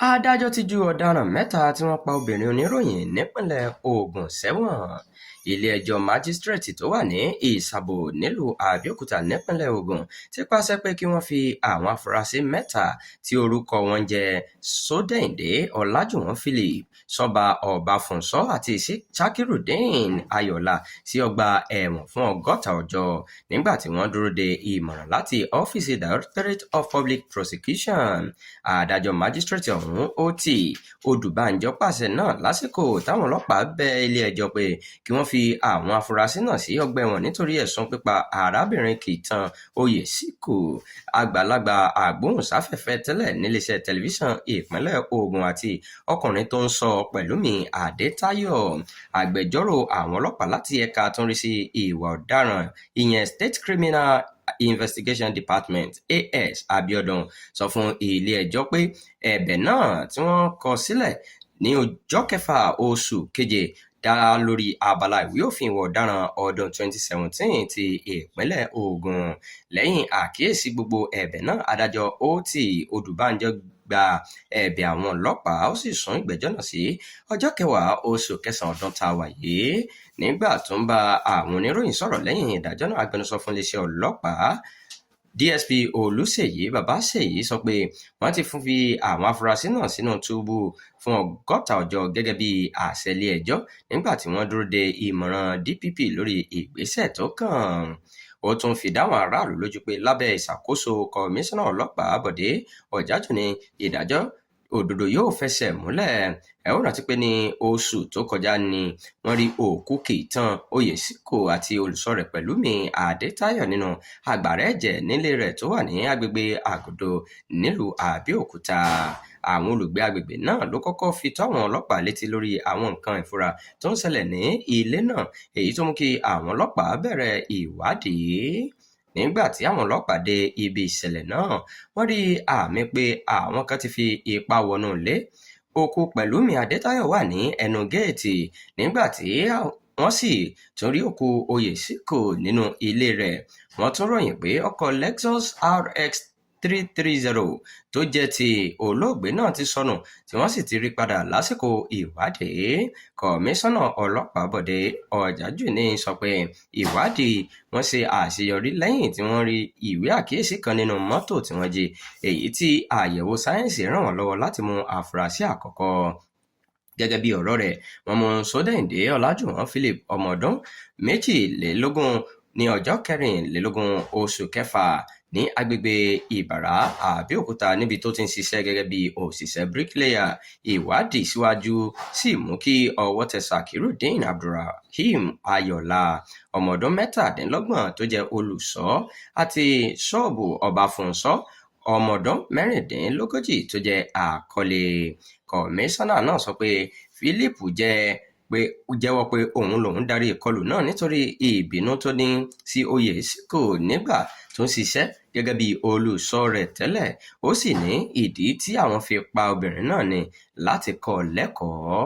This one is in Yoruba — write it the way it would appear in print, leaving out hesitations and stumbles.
Adájọ́ ti ju ọ̀daràn mẹ́ta tí wọ́n pa obìnrin oníròyìn nípínlẹ̀ Ògùn sẹ́wọ̀n. Ilé-ẹjọ́ májísírèètì tó wà ní Ìsàbò nílùú Àbẹ́òkúta nípínlẹ̀ Ògùn ti pàṣẹ pé kí wọ́n fi àwọn afurasí mẹ́ta tí orúkọ wọn jẹ́ Sódẹ̀ǹdé Ọlájùwọ̀n Philip, Sọ́ba Ọbáfúnsọ àti Ṣakirudeen Ayọ̀lá sí ọgbà ẹ̀wọ̀n fún 60 ọjọ́ nígbà tí wọ́n dúró de ìmọ̀ràn láti ọ́fíìsì Directorate of Public Prosecution. Adájọ́ májísírèètì ọ̀hún Ot Odùbánjọ pàṣẹ náà lásìkò táwọn ọlọ́pàá bẹ ilé-ẹjọ́ pé kí wọ́n fi àwọn afurasí náà sí ọgbà ẹ̀wọ̀n nítorí ẹ̀sùn pípa arábìnrin Kìtàn Oyèsíkù, àgbàlagbà agbóhùnsáfẹ́fẹ́ tẹ́lẹ̀ níléeṣẹ́ tẹlifíṣàn ìpínlẹ̀ Ògùn, àti ọkùnrin tó ń sọ Pẹ̀lúmi Adétáyọ̀. Agbẹjọ́rò àwọn ọlọ́pàá láti ẹ̀ka tó ń rí sí ìwà ọ̀daràn ìyẹn State Criminal Investigation Department AS Abiodun sọ fún ilé-ẹjọ́ pé ẹ̀bẹ̀ náà tí wọ́n kọ sílẹ̀ ní ọjọ́ 6 oṣù keje dá lórí abala ìwé òfin ìwà ọ̀daràn ọdún 2017 ti ìpínlẹ̀ Ògùn. Lẹ́yìn àkíyèsí gbogbo ẹ̀bẹ̀ náà, adájọ́ Ot Odùbánjọ gba ẹ̀bẹ̀ àwọn ọlọ́pàá ó sì sún ìgbẹ́jọ́ náà sí ọjọ́ 10 oṣù kẹsàn-án ọdún tá a wà yìí. Nígbà tó ń bá àwọn oníròyìn sọ̀rọ̀ lẹ́yìn ìdájọ́ náà, agbẹnusọ fún iléeṣẹ́ ọlọ́pàá DSP Olúṣèyí Babáṣèyí sọ pé wọ́n ti fi àwọn afurasí náà sínú túbú fún 60 ọjọ́ gẹ́gẹ́ bí àṣẹ ilé-ẹjọ́ nígbà tí wọ́n dúró de ìmọ̀ràn DPP lórí ìgbésẹ̀ tó kàn. Ó tún fi dáwọn aráàlú lójú pé lábẹ́ ìṣàkóso kọmíṣánná ọlọ́pàá Bọ̀dé Ọ̀jájù ní ìdájọ́ òdodo yóò fẹsẹ̀ múlẹ̀. Ẹ ó rántí pé ní oṣù tó kọjá ni wọ́n rí òkú Kìtàn Oyèsíkù àti olùṣọ́ rẹ̀ Pẹ̀lúmi Adétáyọ̀ nínú àgbàrá ẹ̀jẹ̀ nílé rẹ̀ tó wà ní agbègbè Àgòdò nílùú Àbẹ́òkúta. Àwọn olùgbé agbègbè náà ló kọ́kọ́ fi tó àwọn ọlọ́pàá létí lórí àwọn nǹkan ìfura tó ń ṣẹlẹ̀ ní ilé náà, èyí tó mú kí àwọn ọlọ́pàá bẹ̀rẹ̀ ìwádìí. Nígbà tí àwọn ọlọ́pàá dé ibi ìṣẹ̀lẹ̀ náà, wọ́n rí àmì pé àwọn kan ti fi ipá wọnú ilé. Òkú Pẹ̀lúmi Adétáyọ̀ wà ní ẹnu géètì nígbà tí wọ́n sì tún rí òkú Oyèsíkù nínú ilé rẹ̀. Wọ́n tún ròyìn pé ọkọ̀ Lexus RX 330 tó jẹ́ ti olóògbé náà ti sọnù tí wọ́n sì ti rí padà lásìkò ìwádìí. Kọmíṣánná ọlọ́pàá Bọ̀dé Ọ̀jájù ní sọ pé ìwádìí wọn ṣe àṣeyọrí lẹ́yìn tí wọ́n rí ìwé àkíyèsí kan nínú mọ́tò tí wọ́n jí, èyí tí àyẹ̀wò sáyẹ́ǹsì ràn wọ́n lọ́wọ́ láti mú afurasí àkọ́kọ́. Gẹ́gẹ́ bí ọ̀rọ̀ rẹ̀, wọ́n mú Sódẹ̀ǹdé Ọlájùwọ̀n Philip ọmọ ọdún 22 ní ọjọ́ 24 oṣù kẹfà ní agbègbè Ìbàrá, Àbẹ́òkúta, níbi tó ti ń ṣiṣẹ́ gẹ́gẹ́ bí òṣìṣẹ́ bricklayer. Ìwádìí síwájú sì mú kí ọwọ́ tẹ Ṣakirudeen Abdulrahim Ayọ̀lá, ọmọ ọdún 27 tó jẹ́ olùṣọ́, àti Ṣọ́ọ̀bù Ọbáfúnsọ, ọmọ ọdún 36 tó jẹ́ àkọlé. Kọmíṣánná náà sọ pé Philip jẹ́wọ́ pé òun lòun darí ìkọlù náà nítorí ìbínú tó ní sí Oyèsíkù nígbà tó ń ṣiṣẹ́ gẹ́gẹ́ bí olùṣọ́ rẹ̀ tẹ́lẹ̀. Ó sì ní ìdí tí àwọn fi pa obìnrin náà ní láti kọ́ lẹ́kọ̀ọ́.